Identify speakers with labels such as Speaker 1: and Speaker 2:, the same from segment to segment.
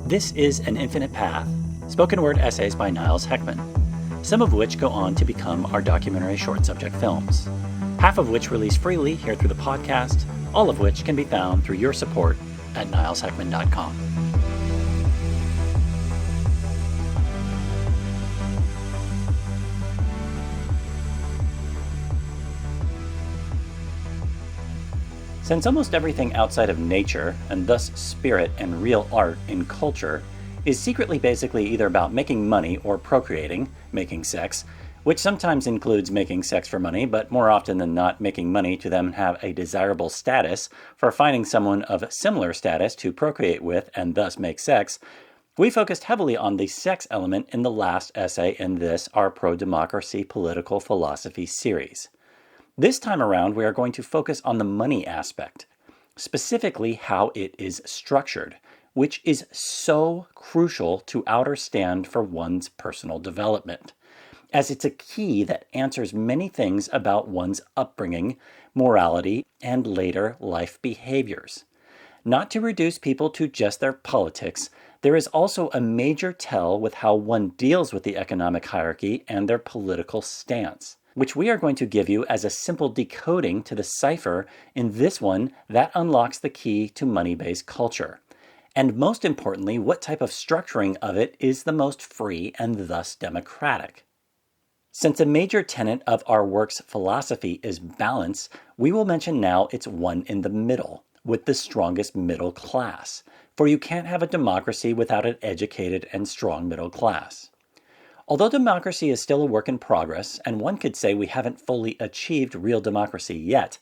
Speaker 1: This is An Infinite Path, spoken word essays by Niles Heckman, some of which go on to become our documentary short subject films, half of which release freely here through the podcast, all of which can be found through your support at nilesheckman.com. Since almost everything outside of nature, and thus spirit and real art in culture, is secretly basically either about making money or procreating, making sex, which sometimes includes making sex for money, but more often than not making money to then have a desirable status for finding someone of similar status to procreate with and thus make sex, we focused heavily on the sex element in the last essay in this, our pro-democracy political philosophy series. This time around, we are going to focus on the money aspect, specifically how it is structured, which is so crucial to understand for one's personal development, as it's a key that answers many things about one's upbringing, morality, and later life behaviors. Not to reduce people to just their politics, there is also a major tell with how one deals with the economic hierarchy and their political stance, which we are going to give you as a simple decoding to the cipher in this one that unlocks the key to money-based culture. And most importantly, what type of structuring of it is the most free and thus democratic. Since a major tenet of our work's philosophy is balance, we will mention now it's one in the middle, with the strongest middle class, for you can't have a democracy without an educated and strong middle class. Although democracy is still a work in progress, and one could say we haven't fully achieved real democracy yet,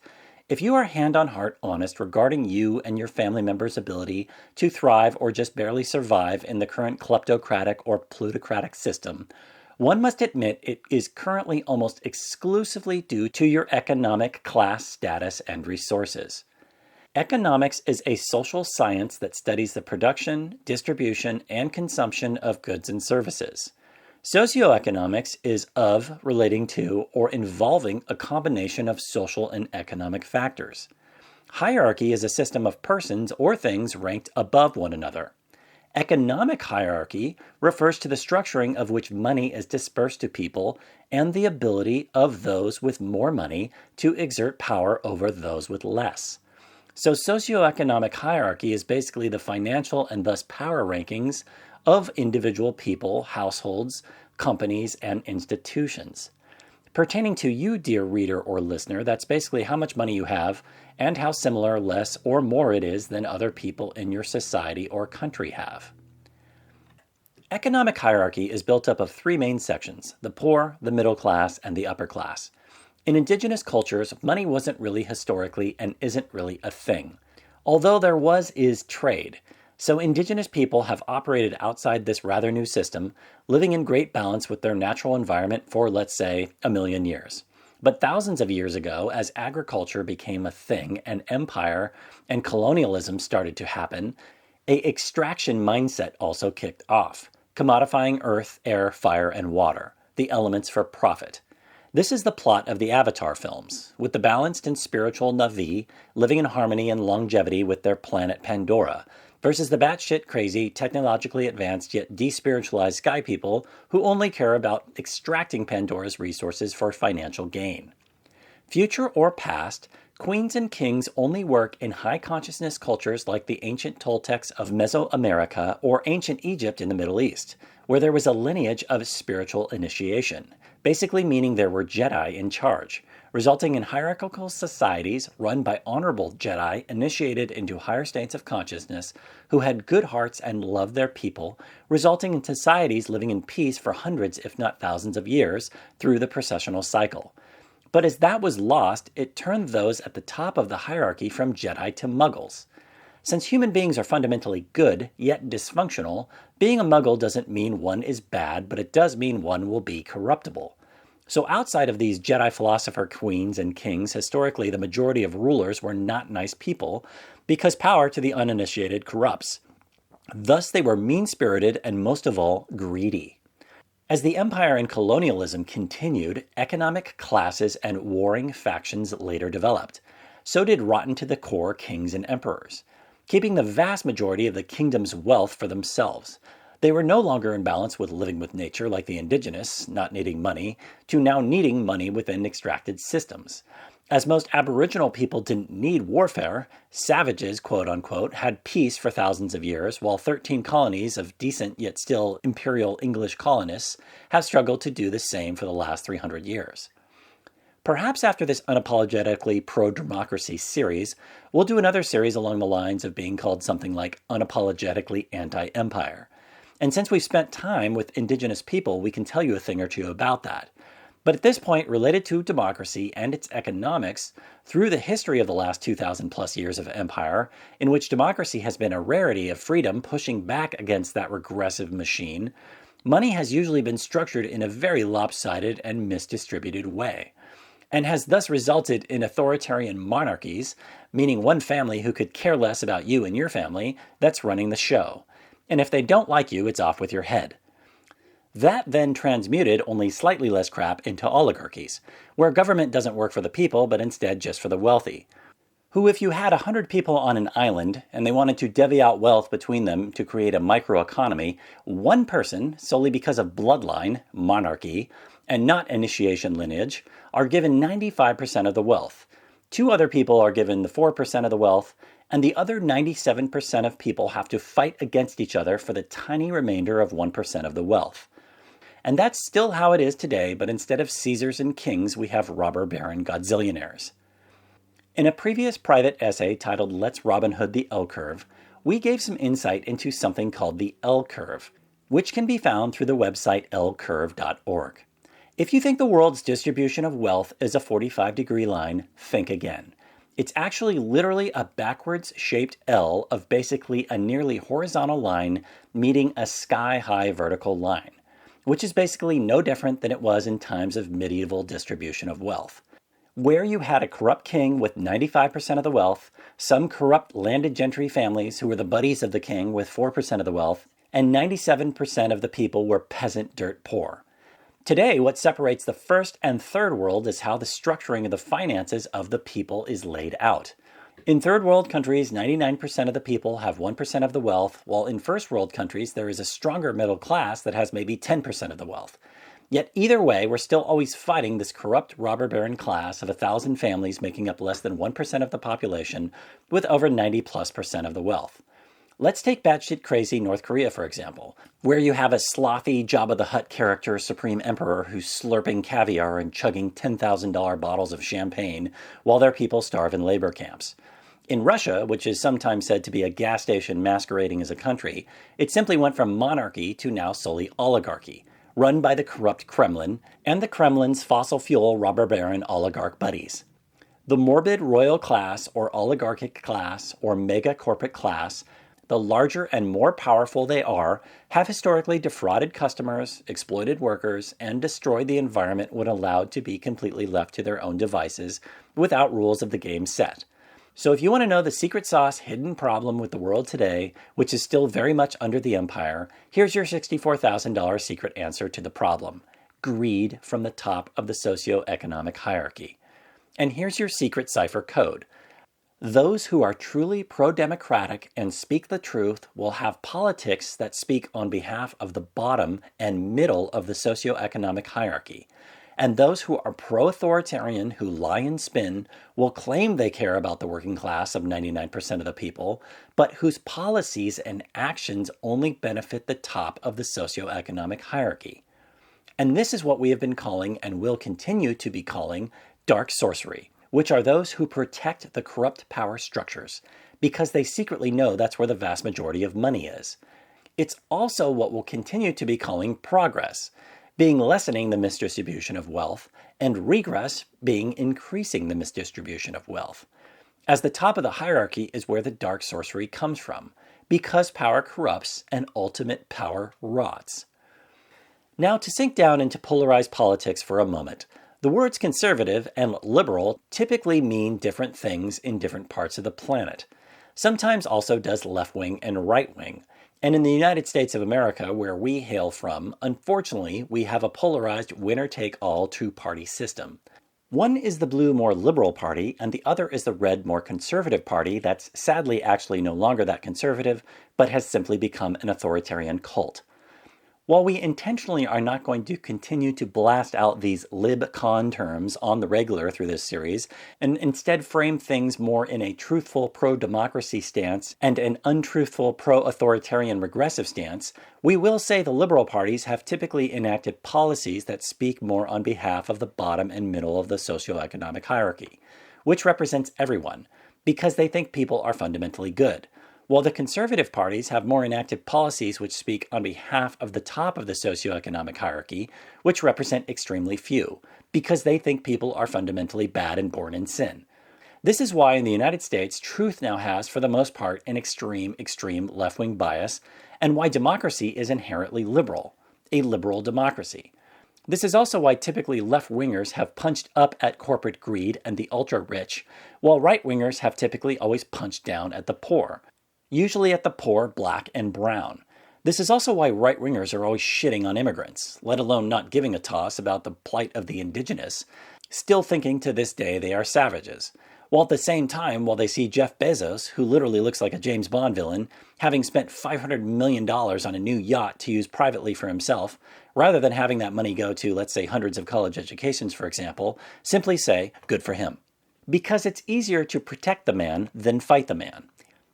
Speaker 1: if you are hand on heart honest regarding you and your family members' ability to thrive or just barely survive in the current kleptocratic or plutocratic system, one must admit it is currently almost exclusively due to your economic class status and resources. Economics is a social science that studies the production, distribution, and consumption of goods and services. Socioeconomics is of, relating to, or involving a combination of social and economic factors. Hierarchy is a system of persons or things ranked above one another. Economic hierarchy refers to the structuring of which money is dispersed to people and the ability of those with more money to exert power over those with less. So socioeconomic hierarchy is basically the financial and thus power rankings of individual people, households, companies, and institutions. Pertaining to you, dear reader or listener, that's basically how much money you have and how similar, less, or more it is than other people in your society or country have. Economic hierarchy is built up of three main sections: the poor, the middle class, and the upper class. In indigenous cultures, money wasn't really historically and isn't really a thing, although there is trade. So indigenous people have operated outside this rather new system, living in great balance with their natural environment for, let's say, 1,000,000 years. But thousands of years ago, as agriculture became a thing and empire and colonialism started to happen, a extraction mindset also kicked off, commodifying earth, air, fire, and water, the elements for profit. This is the plot of the Avatar films, with the balanced and spiritual Na'vi living in harmony and longevity with their planet Pandora, versus the batshit crazy, technologically advanced yet despiritualized sky people who only care about extracting Pandora's resources for financial gain. Future or past, queens and kings only work in high consciousness cultures like the ancient Toltecs of Mesoamerica or ancient Egypt in the Middle East, where there was a lineage of spiritual initiation, basically meaning there were Jedi in charge, resulting in hierarchical societies run by honorable Jedi initiated into higher states of consciousness who had good hearts and loved their people, resulting in societies living in peace for hundreds if not thousands of years through the processional cycle. But as that was lost, it turned those at the top of the hierarchy from Jedi to Muggles. Since human beings are fundamentally good, yet dysfunctional, being a Muggle doesn't mean one is bad, but it does mean one will be corruptible. So outside of these Jedi philosopher queens and kings, historically the majority of rulers were not nice people, because power to the uninitiated corrupts. Thus they were mean-spirited and most of all, greedy. As the empire and colonialism continued, economic classes and warring factions later developed. So did rotten to the core kings and emperors. keeping the vast majority of the kingdom's wealth for themselves. They were no longer in balance with living with nature like the indigenous, not needing money, to now needing money within extracted systems. As most Aboriginal people didn't need warfare, savages, quote unquote, had peace for thousands of years, while 13 colonies of decent yet still imperial English colonists have struggled to do the same for the last 300 years. Perhaps after this unapologetically pro-democracy series, we'll do another series along the lines of being called something like unapologetically anti-empire. And since we've spent time with indigenous people, we can tell you a thing or two about that. But at this point, related to democracy and its economics, through the history of the last 2,000 plus years of empire, in which democracy has been a rarity of freedom pushing back against that regressive machine, money has usually been structured in a very lopsided and misdistributed way, and has thus resulted in authoritarian monarchies, meaning one family who could care less about you and your family that's running the show. And if they don't like you, it's off with your head. That then transmuted only slightly less crap into oligarchies, where government doesn't work for the people, but instead just for the wealthy, who, if you had 100 people on an island and they wanted to divvy out wealth between them to create a microeconomy, one person, solely because of bloodline, monarchy, and not initiation lineage, are given 95% of the wealth. Two other people are given the 4% of the wealth, and the other 97% of people have to fight against each other for the tiny remainder of 1% of the wealth. And that's still how it is today, but instead of Caesars and kings, we have robber baron godzillionaires. In a previous private essay titled Let's Robin Hood the L-Curve, we gave some insight into something called the L-Curve, which can be found through the website lcurve.org. If you think the world's distribution of wealth is a 45-degree line, think again. It's actually literally a backwards-shaped L of basically a nearly horizontal line meeting a sky-high vertical line, which is basically no different than it was in times of medieval distribution of wealth, where you had a corrupt king with 95% of the wealth, some corrupt landed gentry families who were the buddies of the king with 4% of the wealth, and 97% of the people were peasant dirt poor. Today, what separates the first and third world is how the structuring of the finances of the people is laid out. In third world countries, 99% of the people have 1% of the wealth, while in first world countries, there is a stronger middle class that has maybe 10% of the wealth. Yet either way, we're still always fighting this corrupt robber baron class of 1,000 families making up less than 1% of the population with over 90+% of the wealth. Let's take batshit crazy North Korea, for example, where you have a slothy Jabba the Hutt character supreme emperor who's slurping caviar and chugging $10,000 bottles of champagne while their people starve in labor camps. In Russia, which is sometimes said to be a gas station masquerading as a country, it simply went from monarchy to now solely oligarchy, run by the corrupt Kremlin and the Kremlin's fossil fuel robber baron oligarch buddies. The morbid royal class or oligarchic class or mega corporate class, the larger and more powerful they are, have historically defrauded customers, exploited workers, and destroyed the environment when allowed to be completely left to their own devices without rules of the game set. So if you want to know the secret sauce hidden problem with the world today, which is still very much under the empire, here's your $64,000 secret answer to the problem: greed from the top of the socioeconomic hierarchy. And here's your secret cipher code. Those who are truly pro-democratic and speak the truth will have politics that speak on behalf of the bottom and middle of the socioeconomic hierarchy. And those who are pro-authoritarian, who lie and spin, will claim they care about the working class of 99% of the people, but whose policies and actions only benefit the top of the socioeconomic hierarchy. And this is what we have been calling and will continue to be calling dark sorcery, which are those who protect the corrupt power structures, because they secretly know that's where the vast majority of money is. It's also what we'll continue to be calling progress, being lessening the misdistribution of wealth, and regress being increasing the misdistribution of wealth, as the top of the hierarchy is where the dark sorcery comes from, because power corrupts and ultimate power rots. Now, to sink down into polarized politics for a moment, the words conservative and liberal typically mean different things in different parts of the planet. Sometimes also does left-wing and right-wing. And in the United States of America, where we hail from, unfortunately, we have a polarized winner-take-all two-party system. One is the blue, more liberal party, and the other is the red, more conservative party that's sadly actually no longer that conservative, but has simply become an authoritarian cult. While we intentionally are not going to continue to blast out these lib-con terms on the regular through this series, and instead frame things more in a truthful pro-democracy stance and an untruthful pro-authoritarian regressive stance, we will say the liberal parties have typically enacted policies that speak more on behalf of the bottom and middle of the socioeconomic hierarchy, which represents everyone, because they think people are fundamentally good. While the conservative parties have more enacted policies which speak on behalf of the top of the socioeconomic hierarchy, which represent extremely few, because they think people are fundamentally bad and born in sin. This is why in the United States, truth now has, for the most part, an extreme left-wing bias, and why democracy is inherently liberal, a liberal democracy. This is also why typically left-wingers have punched up at corporate greed and the ultra-rich, while right-wingers have typically always punched down at the poor. Usually at the poor, black, and brown. This is also why right-wingers are always shitting on immigrants, let alone not giving a toss about the plight of the indigenous, still thinking to this day they are savages. While at the same time, while they see Jeff Bezos, who literally looks like a James Bond villain, having spent $500 million on a new yacht to use privately for himself, rather than having that money go to, let's say, hundreds of college educations, for example, simply say, good for him. Because it's easier to protect the man than fight the man.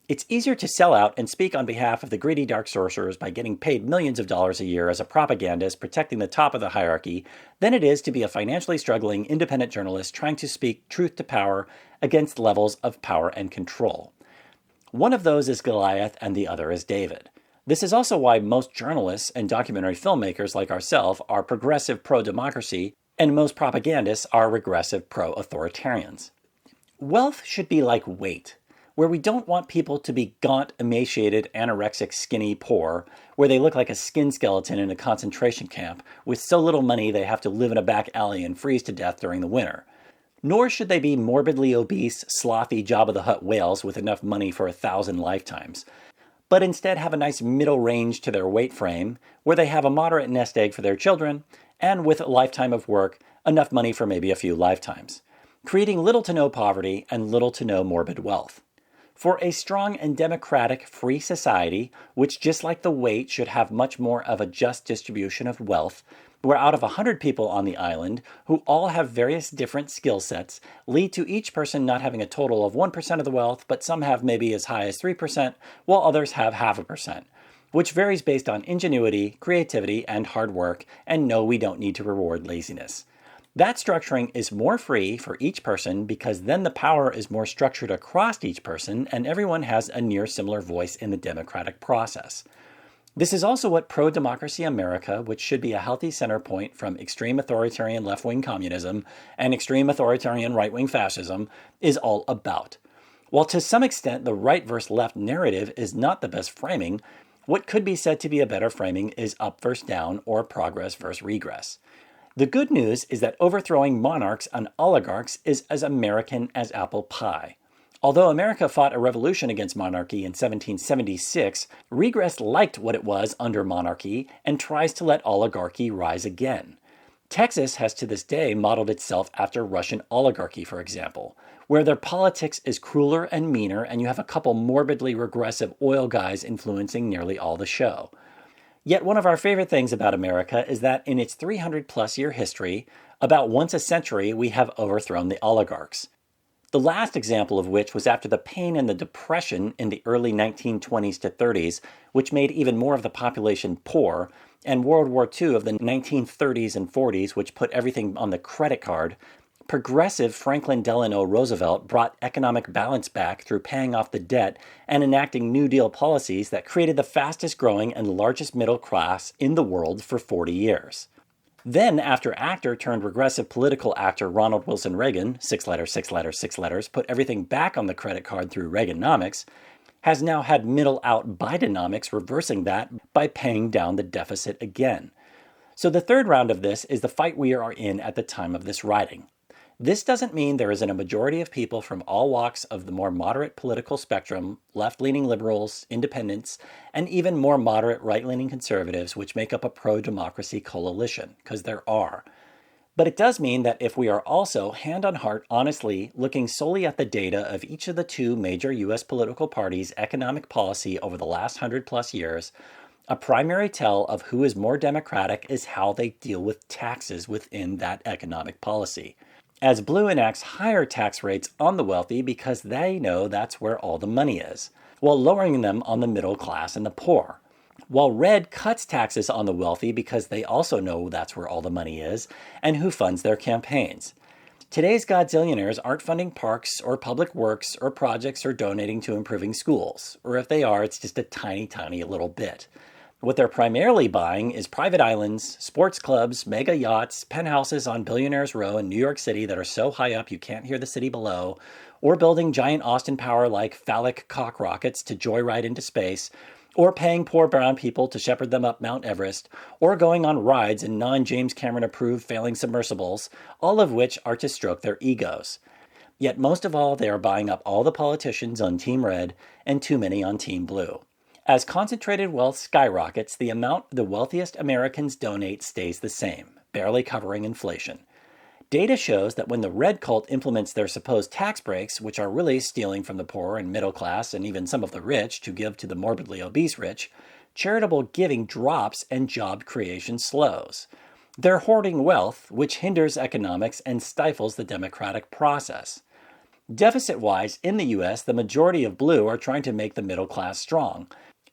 Speaker 1: It's easier to sell out and speak on behalf of the greedy dark sorcerers by getting paid millions of dollars a year as a propagandist protecting the top of the hierarchy than it is to be a financially struggling independent journalist trying to speak truth to power against levels of power and control. One of those is Goliath and the other is David. This is also why most journalists and documentary filmmakers like ourselves are progressive pro-democracy and most propagandists are regressive pro-authoritarians. Wealth should be like weight, where we don't want people to be gaunt, emaciated, anorexic, skinny, poor, where they look like a skin skeleton in a concentration camp with so little money they have to live in a back alley and freeze to death during the winter. Nor should they be morbidly obese, slothy Jabba the Hutt whales with enough money for 1,000 lifetimes, but instead have a nice middle range to their weight frame, where they have a moderate nest egg for their children, and with a lifetime of work, enough money for maybe a few lifetimes, creating little to no poverty and little to no morbid wealth. For a strong and democratic free society, which just like the weight should have much more of a just distribution of wealth, where out of 100 people on the island, who all have various different skill sets, lead to each person not having a total of 1% of the wealth, but some have maybe as high as 3%, while others have 0.5%, which varies based on ingenuity, creativity, and hard work, and no, we don't need to reward laziness. That structuring is more free for each person because then the power is more structured across each person and everyone has a near similar voice in the democratic process. This is also what pro-democracy America, which should be a healthy center point from extreme authoritarian left-wing communism and extreme authoritarian right-wing fascism, is all about. While to some extent the right versus left narrative is not the best framing, what could be said to be a better framing is up versus down or progress versus regress. The good news is that overthrowing monarchs and oligarchs is as American as apple pie. Although America fought a revolution against monarchy in 1776, regress liked what it was under monarchy and tries to let oligarchy rise again. Texas has to this day modeled itself after Russian oligarchy, for example, where their politics is crueler and meaner and you have a couple morbidly regressive oil guys influencing nearly all the show. Yet one of our favorite things about America is that in its 300-plus year history, about once a century we have overthrown the oligarchs. The last example of which was after the pain and the depression in the early 1920s to 30s, which made even more of the population poor, and World War II of the 1930s and 40s, which put everything on the credit card. Progressive Franklin Delano Roosevelt brought economic balance back through paying off the debt and enacting New Deal policies that created the fastest growing and largest middle class in the world for 40 years. Then, after actor turned regressive political actor Ronald Wilson Reagan, 6 letters, put everything back on the credit card through Reaganomics, has now had middle-out Bidenomics reversing that by paying down the deficit again. So the third round of this is the fight we are in at the time of this writing. This doesn't mean there isn't a majority of people from all walks of the more moderate political spectrum, left-leaning liberals, independents, and even more moderate right-leaning conservatives which make up a pro-democracy coalition, because there are. But it does mean that if we are also, hand on heart, honestly looking solely at the data of each of the two major U.S. political parties' economic policy over the last 100+ years, a primary tell of who is more democratic is how they deal with taxes within that economic policy. As blue enacts higher tax rates on the wealthy because they know that's where all the money is, while lowering them on the middle class and the poor. While red cuts taxes on the wealthy because they also know that's where all the money is and who funds their campaigns. Today's godzillionaires aren't funding parks or public works or projects or donating to improving schools, or if they are, it's just a tiny, tiny little bit. What they're primarily buying is private islands, sports clubs, mega yachts, penthouses on Billionaires Row in New York City that are so high up you can't hear the city below, or building giant Austin Power-like phallic cock rockets to joyride into space, or paying poor brown people to shepherd them up Mount Everest, or going on rides in non-James Cameron-approved failing submersibles, all of which are to stroke their egos. Yet most of all, they are buying up all the politicians on Team Red and too many on Team Blue. As concentrated wealth skyrockets, the amount the wealthiest Americans donate stays the same, barely covering inflation. Data shows that when the red cult implements their supposed tax breaks, which are really stealing from the poor and middle class and even some of the rich to give to the morbidly obese rich, charitable giving drops and job creation slows. They're hoarding wealth, which hinders economics and stifles the democratic process. Deficit-wise, in the U.S., the majority of blue are trying to make the middle class strong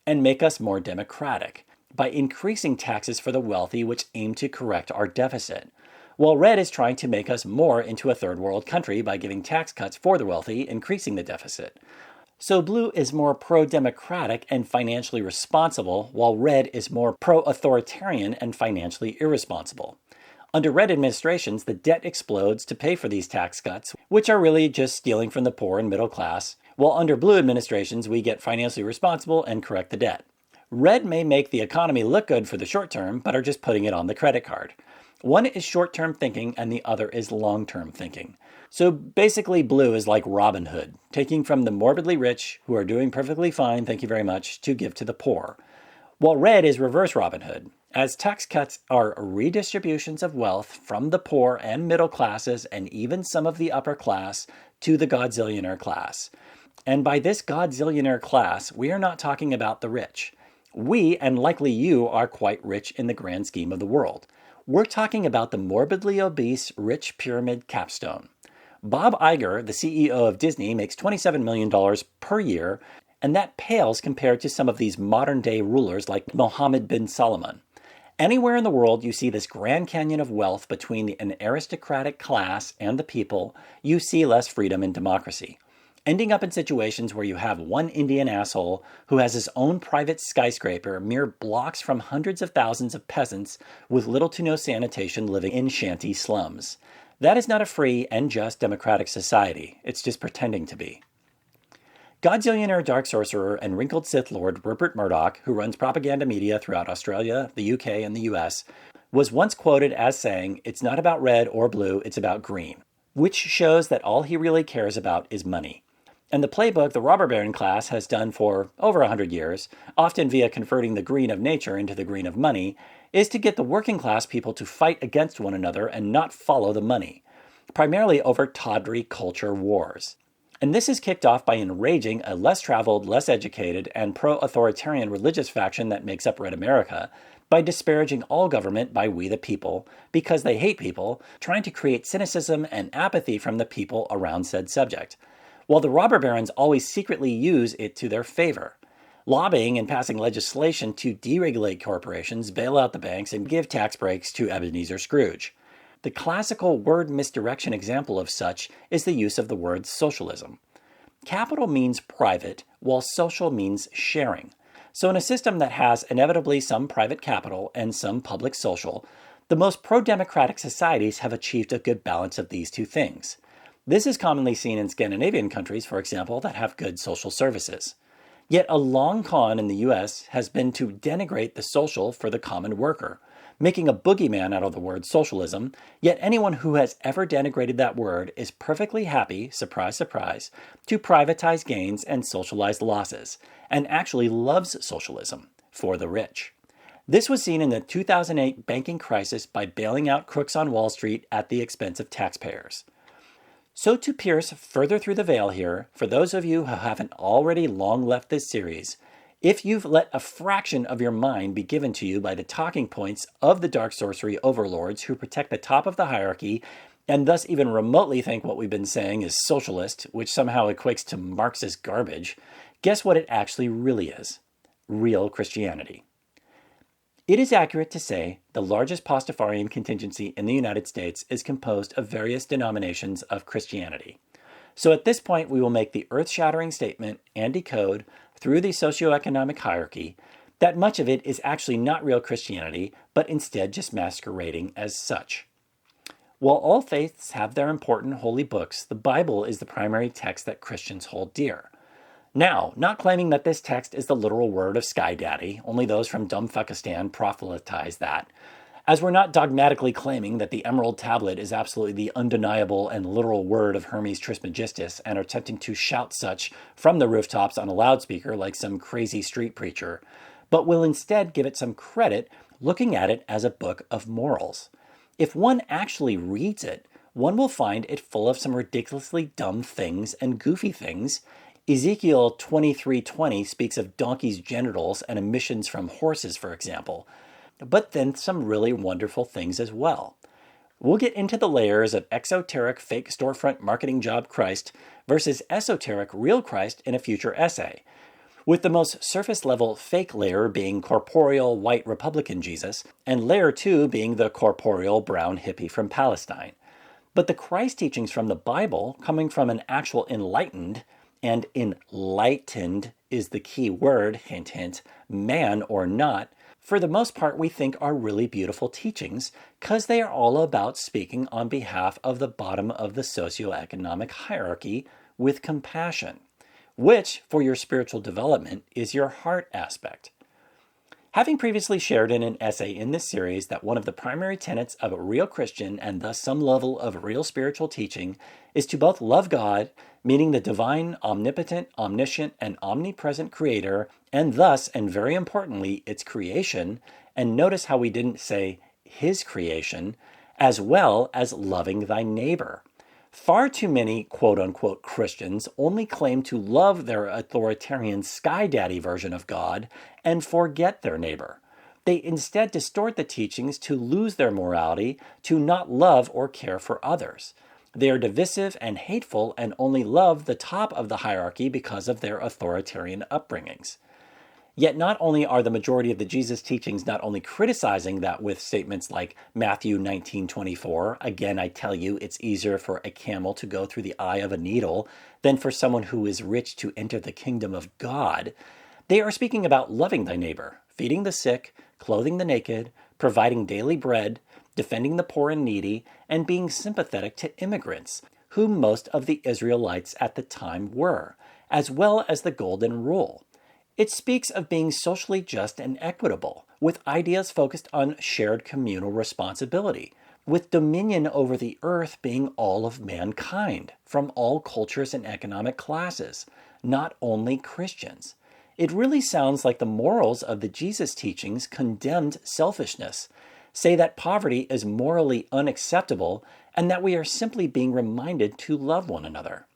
Speaker 1: and make us more democratic by increasing taxes for the wealthy, which aim to correct our deficit. While red is trying to make us more into a third world country by giving tax cuts for the wealthy, increasing the deficit. So blue is more pro-democratic and financially responsible, while red is more pro-authoritarian and financially irresponsible. Under red administrations, the debt explodes to pay for these tax cuts, which are really just stealing from the poor and middle class, while under blue administrations, we get financially responsible and correct the debt. Red may make the economy look good for the short term, but are just putting it on the credit card. One is short-term thinking and the other is long-term thinking. So basically blue is like Robin Hood, taking from the morbidly rich, who are doing perfectly fine, thank you very much, to give to the poor. While red is reverse Robin Hood, as tax cuts are redistributions of wealth from the poor and middle classes and even some of the upper class to the godzillionaire class. And by this godzillionaire class, we are not talking about the rich. We, and likely you, are quite rich in the grand scheme of the world. We're talking about the morbidly obese rich pyramid capstone. Bob Iger, the CEO of Disney, makes $27 million per year, and that pales compared to some of these modern-day rulers like Mohammed bin Salman. Anywhere in the world you see this Grand Canyon of wealth between an aristocratic class and the people, you see less freedom and democracy. Ending up in situations where you have one Indian asshole who has his own private skyscraper mere blocks from hundreds of thousands of peasants with little to no sanitation living in shanty slums. That is not a free and just democratic society. It's just pretending to be. Godzillionaire dark sorcerer and wrinkled Sith Lord Rupert Murdoch, who runs propaganda media throughout Australia, the UK, and the US, was once quoted as saying, "It's not about red or blue, it's about green," which shows that all he really cares about is money. And the playbook the robber baron class has done for over 100 years, often via converting the green of nature into the green of money, is to get the working class people to fight against one another and not follow the money, primarily over tawdry culture wars. And this is kicked off by enraging a less traveled, less educated, and pro-authoritarian religious faction that makes up Red America, by disparaging all government by we the people, because they hate people, trying to create cynicism and apathy from the people around said subject. While the robber barons always secretly use it to their favor, lobbying and passing legislation to deregulate corporations, bail out the banks, and give tax breaks to Ebenezer Scrooge. The classical word misdirection example of such is the use of the word socialism. Capital means private, while social means sharing. So in a system that has inevitably some private capital and some public social, the most pro-democratic societies have achieved a good balance of these two things. This is commonly seen in Scandinavian countries, for example, that have good social services. Yet a long con in the US has been to denigrate the social for the common worker, making a boogeyman out of the word socialism, yet anyone who has ever denigrated that word is perfectly happy, surprise, surprise, to privatize gains and socialize losses, and actually loves socialism for the rich. This was seen in the 2008 banking crisis by bailing out crooks on Wall Street at the expense of taxpayers. So to pierce further through the veil here, for those of you who haven't already long left this series, if you've let a fraction of your mind be given to you by the talking points of the dark sorcery overlords who protect the top of the hierarchy, and thus even remotely think what we've been saying is socialist, which somehow equates to Marxist garbage, guess what it actually really is? Real Christianity. It is accurate to say the largest Pastafarian contingency in the United States is composed of various denominations of Christianity. So at this point, we will make the earth-shattering statement and decode through the socioeconomic hierarchy that much of it is actually not real Christianity, but instead just masquerading as such. While all faiths have their important holy books, the Bible is the primary text that Christians hold dear. Now, not claiming that this text is the literal word of Sky Daddy, only those from Dumbfuckistan proselytize that, as we're not dogmatically claiming that the Emerald Tablet is absolutely the undeniable and literal word of Hermes Trismegistus and are attempting to shout such from the rooftops on a loudspeaker like some crazy street preacher, but will instead give it some credit looking at it as a book of morals. If one actually reads it, one will find it full of some ridiculously dumb things and goofy things. Ezekiel 23:20 speaks of donkeys' genitals and emissions from horses, for example, but then some really wonderful things as well. We'll get into the layers of exoteric fake storefront marketing job Christ versus esoteric real Christ in a future essay, with the most surface level fake layer being corporeal white Republican Jesus, and layer 2 being the corporeal brown hippie from Palestine. But the Christ teachings from the Bible, coming from an actual enlightened, and enlightened is the key word, hint, hint, man or not, for the most part we think are really beautiful teachings because they are all about speaking on behalf of the bottom of the socioeconomic hierarchy with compassion, which, for your spiritual development, is your heart aspect. Having previously shared in an essay in this series that one of the primary tenets of a real Christian and thus some level of real spiritual teaching is to both love God, meaning the divine, omnipotent, omniscient, and omnipresent creator, and thus, and very importantly, its creation, and notice how we didn't say his creation, as well as loving thy neighbor. Far too many quote-unquote Christians only claim to love their authoritarian Sky Daddy version of God and forget their neighbor. They instead distort the teachings to lose their morality, to not love or care for others. They are divisive and hateful and only love the top of the hierarchy because of their authoritarian upbringings. Yet not only are the majority of the Jesus teachings not only criticizing that with statements like Matthew 19:24, again I tell you it's easier for a camel to go through the eye of a needle than for someone who is rich to enter the kingdom of God, they are speaking about loving thy neighbor, feeding the sick, clothing the naked, providing daily bread, defending the poor and needy, and being sympathetic to immigrants, whom most of the Israelites at the time were, as well as the Golden Rule. It speaks of being socially just and equitable, with ideas focused on shared communal responsibility, with dominion over the earth being all of mankind, from all cultures and economic classes, not only Christians. It really sounds like the morals of the Jesus teachings condemned selfishness, say that poverty is morally unacceptable, and that we are simply being reminded to love one another.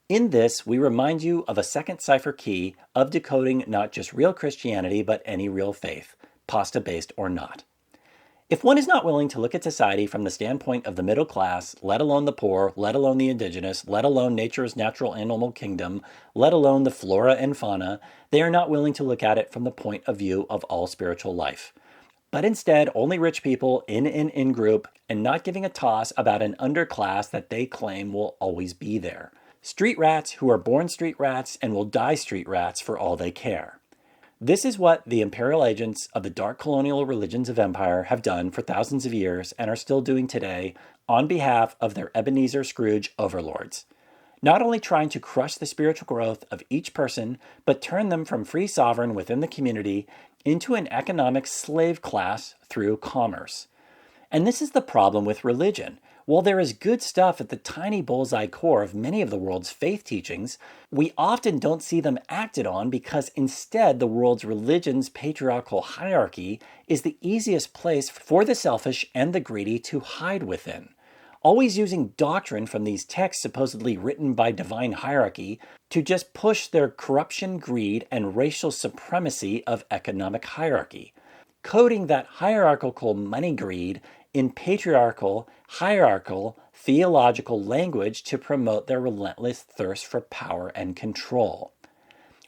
Speaker 1: In this, we remind you of a second cipher key of decoding not just real Christianity, but any real faith, pasta-based or not. If one is not willing to look at society from the standpoint of the middle class, let alone the poor, let alone the indigenous, let alone nature's natural animal kingdom, let alone the flora and fauna, they are not willing to look at it from the point of view of all spiritual life. But instead, only rich people in an in-group and not giving a toss about an underclass that they claim will always be there. Street rats who are born street rats and will die street rats for all they care. This is what the imperial agents of the dark colonial religions of empire have done for thousands of years and are still doing today on behalf of their Ebenezer Scrooge overlords. Not only trying to crush the spiritual growth of each person, but turn them from free sovereign within the community into an economic slave class through commerce. And this is the problem with religion. While there is good stuff at the tiny bullseye core of many of the world's faith teachings, we often don't see them acted on because instead the world's religion's patriarchal hierarchy is the easiest place for the selfish and the greedy to hide within. Always using doctrine from these texts supposedly written by divine hierarchy to just push their corruption, greed, and racial supremacy of economic hierarchy. Coding that hierarchical money greed in patriarchal, hierarchical, theological language to promote their relentless thirst for power and control.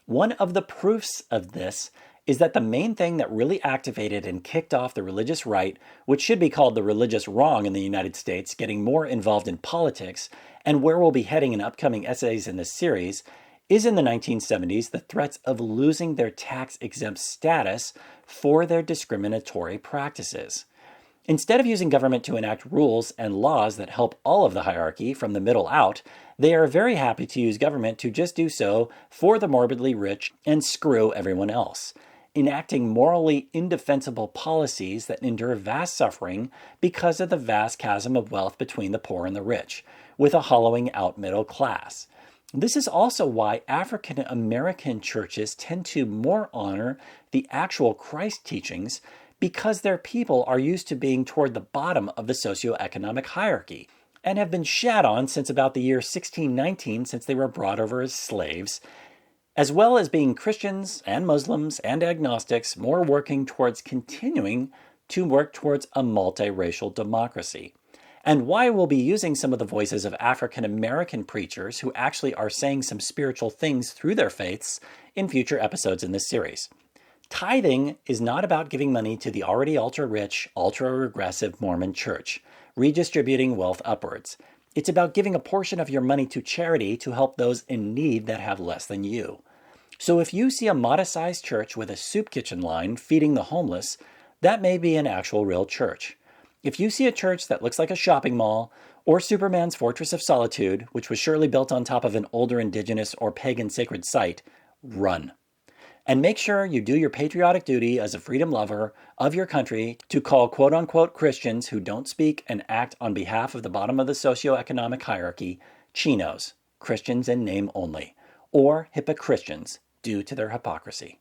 Speaker 1: One of the proofs of this is that the main thing that really activated and kicked off the religious right, which should be called the religious wrong in the United States, getting more involved in politics, and where we'll be heading in upcoming essays in this series, is in the 1970s the threats of losing their tax-exempt status for their discriminatory practices. Instead of using government to enact rules and laws that help all of the hierarchy from the middle out, they are very happy to use government to just do so for the morbidly rich and screw everyone else, enacting morally indefensible policies that endure vast suffering because of the vast chasm of wealth between the poor and the rich, with a hollowing out middle class. This is also why African American churches tend to more honor the actual Christ teachings, because their people are used to being toward the bottom of the socioeconomic hierarchy and have been shat on since about the year 1619, since they were brought over as slaves, as well as being Christians and Muslims and agnostics more working towards continuing to work towards a multiracial democracy. And why we'll be using some of the voices of African American preachers who actually are saying some spiritual things through their faiths in future episodes in this series. Tithing is not about giving money to the already ultra-rich, ultra-regressive Mormon church, redistributing wealth upwards. It's about giving a portion of your money to charity to help those in need that have less than you. So if you see a modest-sized church with a soup kitchen line feeding the homeless, that may be an actual real church. If you see a church that looks like a shopping mall, or Superman's Fortress of Solitude, which was surely built on top of an older indigenous or pagan sacred site, run. And make sure you do your patriotic duty as a freedom lover of your country to call quote-unquote Christians who don't speak and act on behalf of the bottom of the socioeconomic hierarchy chinos, Christians in name only, or hypocristians due to their hypocrisy.